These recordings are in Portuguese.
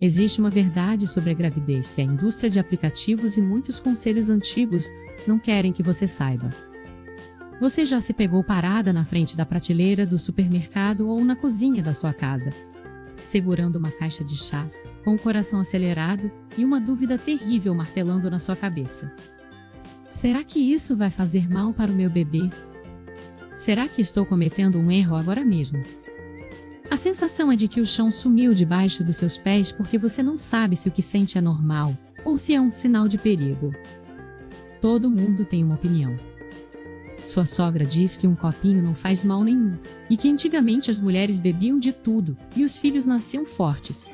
Existe uma verdade sobre a gravidez que a indústria de aplicativos e muitos conselhos antigos não querem que você saiba. Você já se pegou parada na frente da prateleira do supermercado ou na cozinha da sua casa, segurando uma caixa de chás, com o coração acelerado e uma dúvida terrível martelando na sua cabeça. Será que isso vai fazer mal para o meu bebê? Será que estou cometendo um erro agora mesmo? A sensação é de que o chão sumiu debaixo dos seus pés porque você não sabe se o que sente é normal ou se é um sinal de perigo. Todo mundo tem uma opinião. Sua sogra diz que um copinho não faz mal nenhum, e que antigamente as mulheres bebiam de tudo, e os filhos nasciam fortes.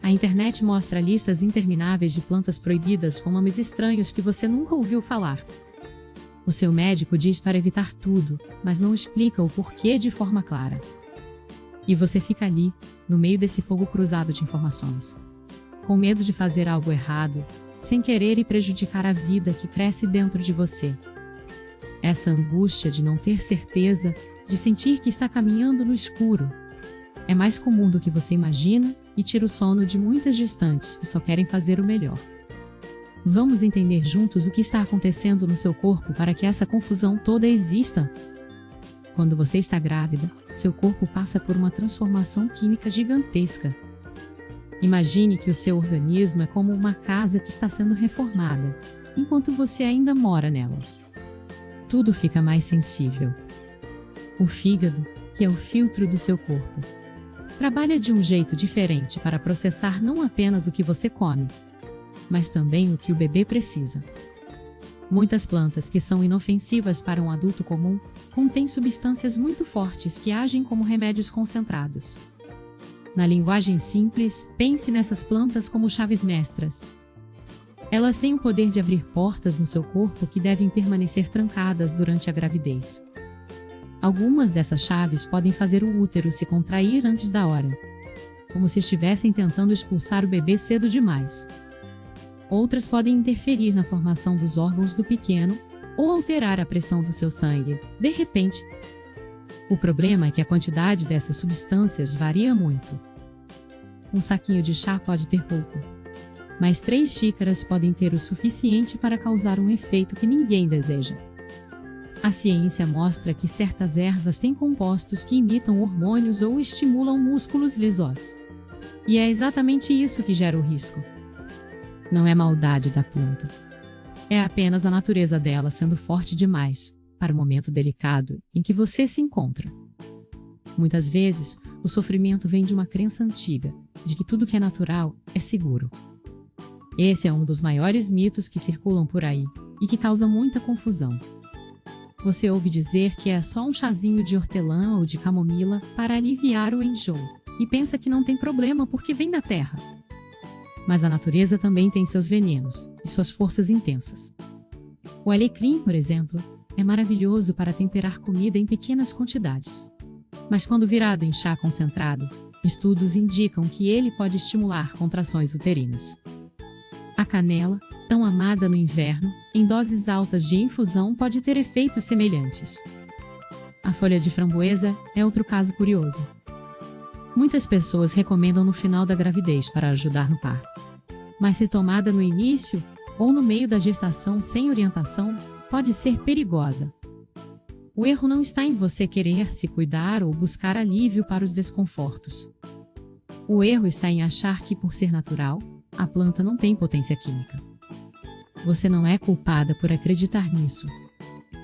A internet mostra listas intermináveis de plantas proibidas com nomes estranhos que você nunca ouviu falar. O seu médico diz para evitar tudo, mas não explica o porquê de forma clara. E você fica ali, no meio desse fogo cruzado de informações, com medo de fazer algo errado, sem querer e prejudicar a vida que cresce dentro de você. Essa angústia de não ter certeza, de sentir que está caminhando no escuro, é mais comum do que você imagina e tira o sono de muitas gestantes que só querem fazer o melhor. Vamos entender juntos o que está acontecendo no seu corpo para que essa confusão toda exista? Quando você está grávida, seu corpo passa por uma transformação química gigantesca. Imagine que o seu organismo é como uma casa que está sendo reformada, enquanto você ainda mora nela. Tudo fica mais sensível. O fígado, que é o filtro do seu corpo, trabalha de um jeito diferente para processar não apenas o que você come, mas também o que o bebê precisa. Muitas plantas que são inofensivas para um adulto comum contêm substâncias muito fortes que agem como remédios concentrados. Na linguagem simples, pense nessas plantas como chaves mestras. Elas têm o poder de abrir portas no seu corpo que devem permanecer trancadas durante a gravidez. Algumas dessas chaves podem fazer o útero se contrair antes da hora, como se estivessem tentando expulsar o bebê cedo demais. Outras podem interferir na formação dos órgãos do pequeno, ou alterar a pressão do seu sangue, de repente. O problema é que a quantidade dessas substâncias varia muito. Um saquinho de chá pode ter pouco, mas 3 xícaras podem ter o suficiente para causar um efeito que ninguém deseja. A ciência mostra que certas ervas têm compostos que imitam hormônios ou estimulam músculos lisos. E é exatamente isso que gera o risco. Não é maldade da planta. É apenas a natureza dela sendo forte demais para o momento delicado em que você se encontra. Muitas vezes, o sofrimento vem de uma crença antiga, de que tudo que é natural é seguro. Esse é um dos maiores mitos que circulam por aí, e que causa muita confusão. Você ouve dizer que é só um chazinho de hortelã ou de camomila para aliviar o enjoo, e pensa que não tem problema porque vem da terra. Mas a natureza também tem seus venenos, e suas forças intensas. O alecrim, por exemplo, é maravilhoso para temperar comida em pequenas quantidades. Mas quando virado em chá concentrado, estudos indicam que ele pode estimular contrações uterinas. A canela, tão amada no inverno, em doses altas de infusão pode ter efeitos semelhantes. A folha de framboesa é outro caso curioso. Muitas pessoas recomendam no final da gravidez para ajudar no parto. Mas se tomada no início, ou no meio da gestação sem orientação, pode ser perigosa. O erro não está em você querer se cuidar ou buscar alívio para os desconfortos. O erro está em achar que, por ser natural, a planta não tem potência química. Você não é culpada por acreditar nisso,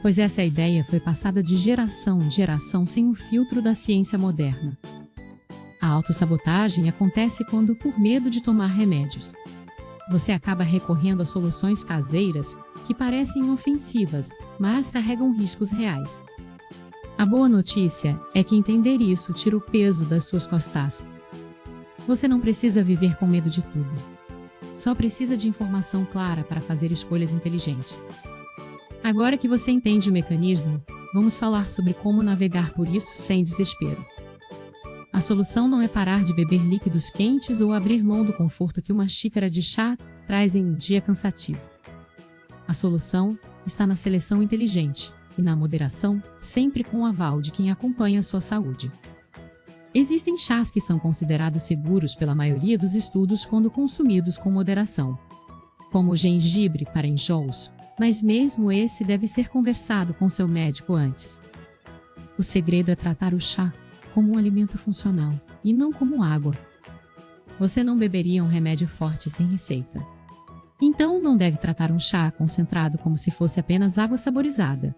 pois essa ideia foi passada de geração em geração sem o filtro da ciência moderna. A autossabotagem acontece quando, por medo de tomar remédios, você acaba recorrendo a soluções caseiras que parecem inofensivas, mas carregam riscos reais. A boa notícia é que entender isso tira o peso das suas costas. Você não precisa viver com medo de tudo. Só precisa de informação clara para fazer escolhas inteligentes. Agora que você entende o mecanismo, vamos falar sobre como navegar por isso sem desespero. A solução não é parar de beber líquidos quentes ou abrir mão do conforto que uma xícara de chá traz em um dia cansativo. A solução está na seleção inteligente e na moderação, sempre com o aval de quem acompanha a sua saúde. Existem chás que são considerados seguros pela maioria dos estudos quando consumidos com moderação, como o gengibre para enjoos, mas mesmo esse deve ser conversado com seu médico antes. O segredo é tratar o chá como um alimento funcional e não como água. Você não beberia um remédio forte sem receita. Então não deve tratar um chá concentrado como se fosse apenas água saborizada.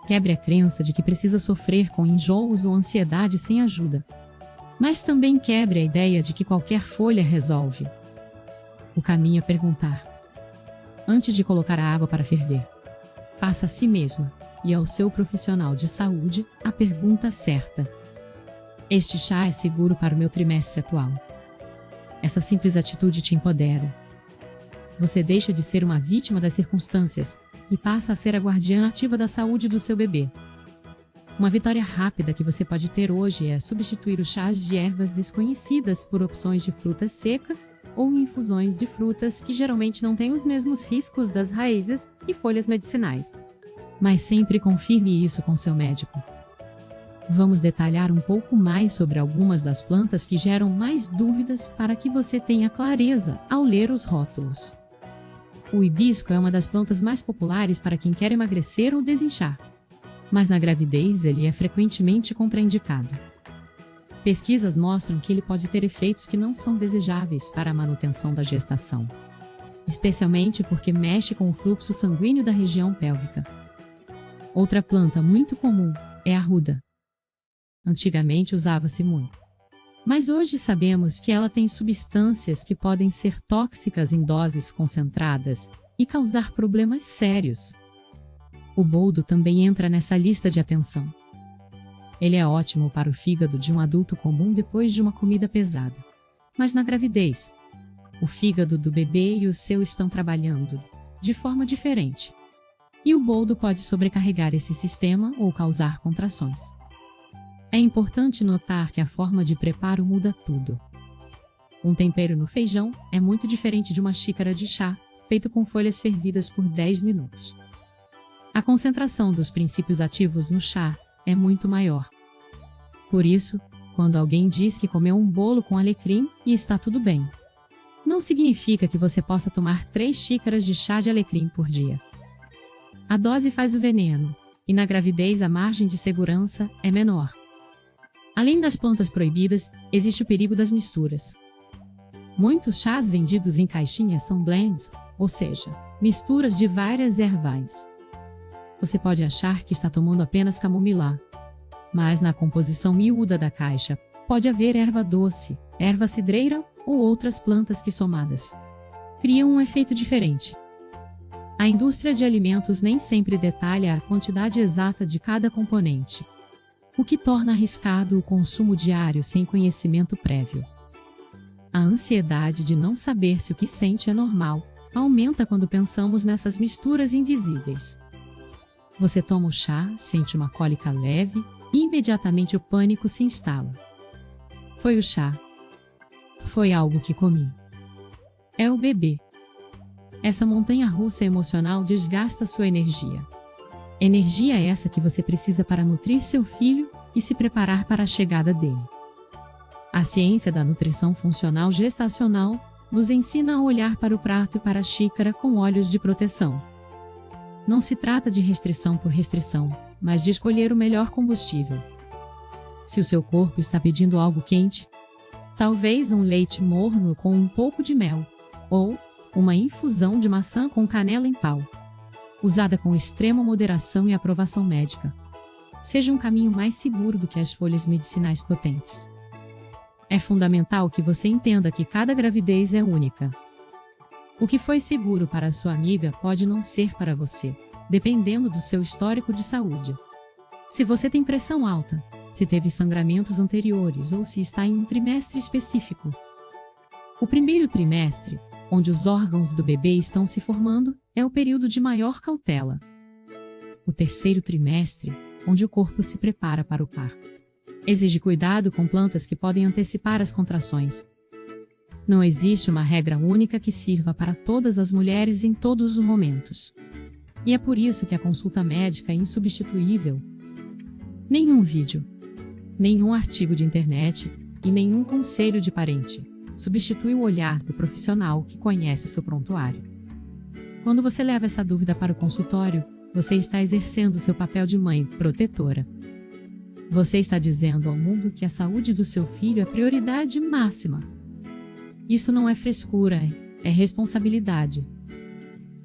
Quebre a crença de que precisa sofrer com enjoos ou ansiedade sem ajuda. Mas também quebre a ideia de que qualquer folha resolve. O caminho é perguntar. Antes de colocar a água para ferver, faça a si mesma e ao seu profissional de saúde a pergunta certa. Este chá é seguro para o meu trimestre atual? Essa simples atitude te empodera. Você deixa de ser uma vítima das circunstâncias e passa a ser a guardiã ativa da saúde do seu bebê. Uma vitória rápida que você pode ter hoje é substituir os chás de ervas desconhecidas por opções de frutas secas ou infusões de frutas que geralmente não têm os mesmos riscos das raízes e folhas medicinais. Mas sempre confirme isso com seu médico. Vamos detalhar um pouco mais sobre algumas das plantas que geram mais dúvidas para que você tenha clareza ao ler os rótulos. O hibisco é uma das plantas mais populares para quem quer emagrecer ou desinchar, mas na gravidez ele é frequentemente contraindicado. Pesquisas mostram que ele pode ter efeitos que não são desejáveis para a manutenção da gestação, especialmente porque mexe com o fluxo sanguíneo da região pélvica. Outra planta muito comum é a arruda. Antigamente usava-se muito, mas hoje sabemos que ela tem substâncias que podem ser tóxicas em doses concentradas e causar problemas sérios. O boldo também entra nessa lista de atenção. Ele é ótimo para o fígado de um adulto comum depois de uma comida pesada. Mas na gravidez, o fígado do bebê e o seu estão trabalhando de forma diferente. E o boldo pode sobrecarregar esse sistema ou causar contrações. É importante notar que a forma de preparo muda tudo. Um tempero no feijão é muito diferente de uma xícara de chá, feito com folhas fervidas por 10 minutos. A concentração dos princípios ativos no chá é muito maior. Por isso, quando alguém diz que comeu um bolo com alecrim e está tudo bem, não significa que você possa tomar 3 xícaras de chá de alecrim por dia. A dose faz o veneno, e na gravidez a margem de segurança é menor. Além das plantas proibidas, existe o perigo das misturas. Muitos chás vendidos em caixinhas são blends, ou seja, misturas de várias ervais. Você pode achar que está tomando apenas camomilá, mas na composição miúda da caixa pode haver erva doce, erva cidreira ou outras plantas que somadas criam um efeito diferente. A indústria de alimentos nem sempre detalha a quantidade exata de cada componente, o que torna arriscado o consumo diário sem conhecimento prévio. A ansiedade de não saber se o que sente é normal aumenta quando pensamos nessas misturas invisíveis. Você toma o chá, sente uma cólica leve e imediatamente o pânico se instala. Foi o chá. Foi algo que comi. É o bebê. Essa montanha-russa emocional desgasta sua energia. Energia essa que você precisa para nutrir seu filho e se preparar para a chegada dele. A ciência da nutrição funcional gestacional nos ensina a olhar para o prato e para a xícara com olhos de proteção. Não se trata de restrição por restrição, mas de escolher o melhor combustível. Se o seu corpo está pedindo algo quente, talvez um leite morno com um pouco de mel, ou uma infusão de maçã com canela em pau, usada com extrema moderação e aprovação médica, seja um caminho mais seguro do que as folhas medicinais potentes. É fundamental que você entenda que cada gravidez é única. O que foi seguro para a sua amiga pode não ser para você, dependendo do seu histórico de saúde. Se você tem pressão alta, se teve sangramentos anteriores ou se está em um trimestre específico. O primeiro trimestre, onde os órgãos do bebê estão se formando, é o período de maior cautela. O terceiro trimestre, onde o corpo se prepara para o parto, exige cuidado com plantas que podem antecipar as contrações. Não existe uma regra única que sirva para todas as mulheres em todos os momentos. E é por isso que a consulta médica é insubstituível. Nenhum vídeo, Nenhum artigo de internet e nenhum conselho de parente substitui o olhar do profissional que conhece seu prontuário. Quando você leva essa dúvida para o consultório, você está exercendo seu papel de mãe protetora. Você está dizendo ao mundo que a saúde do seu filho é prioridade máxima. Isso não é frescura, é responsabilidade.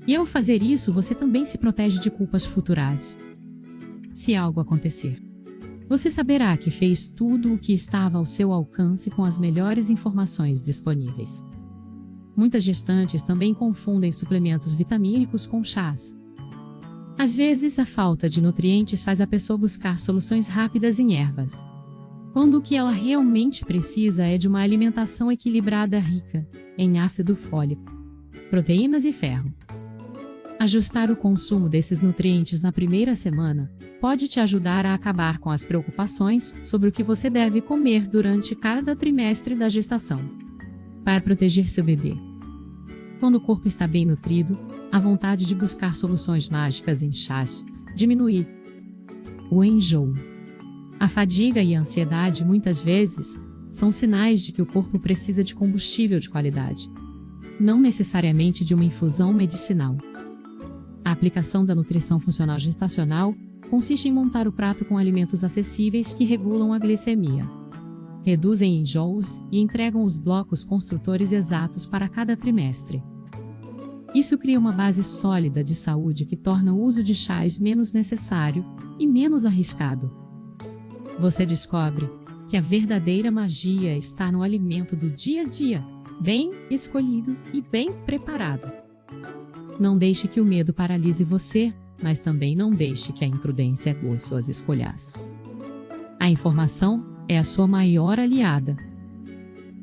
E ao fazer isso, você também se protege de culpas futuras. Se algo acontecer, você saberá que fez tudo o que estava ao seu alcance com as melhores informações disponíveis. Muitas gestantes também confundem suplementos vitamínicos com chás. Às vezes, a falta de nutrientes faz a pessoa buscar soluções rápidas em ervas, quando o que ela realmente precisa é de uma alimentação equilibrada rica em ácido fólico, proteínas e ferro. Ajustar o consumo desses nutrientes na primeira semana pode te ajudar a acabar com as preocupações sobre o que você deve comer durante cada trimestre da gestação. Para proteger seu bebê. Quando o corpo está bem nutrido, a vontade de buscar soluções mágicas em chás diminui. O enjoo. A fadiga e a ansiedade, muitas vezes, são sinais de que o corpo precisa de combustível de qualidade, não necessariamente de uma infusão medicinal. A aplicação da nutrição funcional gestacional consiste em montar o prato com alimentos acessíveis que regulam a glicemia, reduzem enjoos e entregam os blocos construtores exatos para cada trimestre. Isso cria uma base sólida de saúde que torna o uso de chás menos necessário e menos arriscado. Você descobre que a verdadeira magia está no alimento do dia a dia, bem escolhido e bem preparado. Não deixe que o medo paralise você, mas também não deixe que a imprudência egoe suas escolhas. A informação é a sua maior aliada.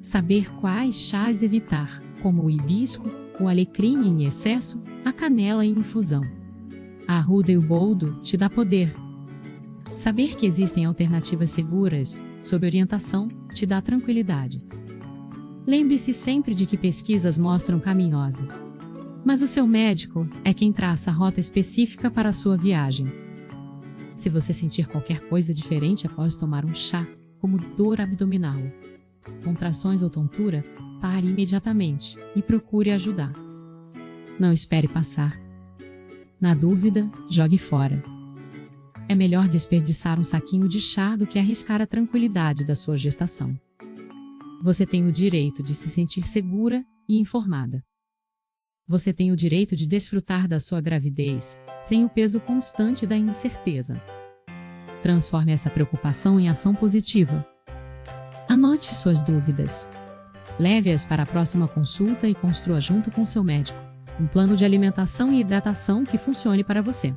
Saber quais chás evitar, como o hibisco, o alecrim em excesso, a canela em infusão. A arruda e o boldo te dá poder. Saber que existem alternativas seguras, sob orientação, te dá tranquilidade. Lembre-se sempre de que pesquisas mostram caminhosa, mas o seu médico é quem traça a rota específica para a sua viagem. Se você sentir qualquer coisa diferente após tomar um chá, como dor abdominal, contrações ou tontura, pare imediatamente e procure ajudar. Não espere passar. Na dúvida, jogue fora. É melhor desperdiçar um saquinho de chá do que arriscar a tranquilidade da sua gestação. Você tem o direito de se sentir segura e informada. Você tem o direito de desfrutar da sua gravidez, sem o peso constante da incerteza. Transforme essa preocupação em ação positiva. Anote suas dúvidas. Leve-as para a próxima consulta e construa junto com seu médico um plano de alimentação e hidratação que funcione para você.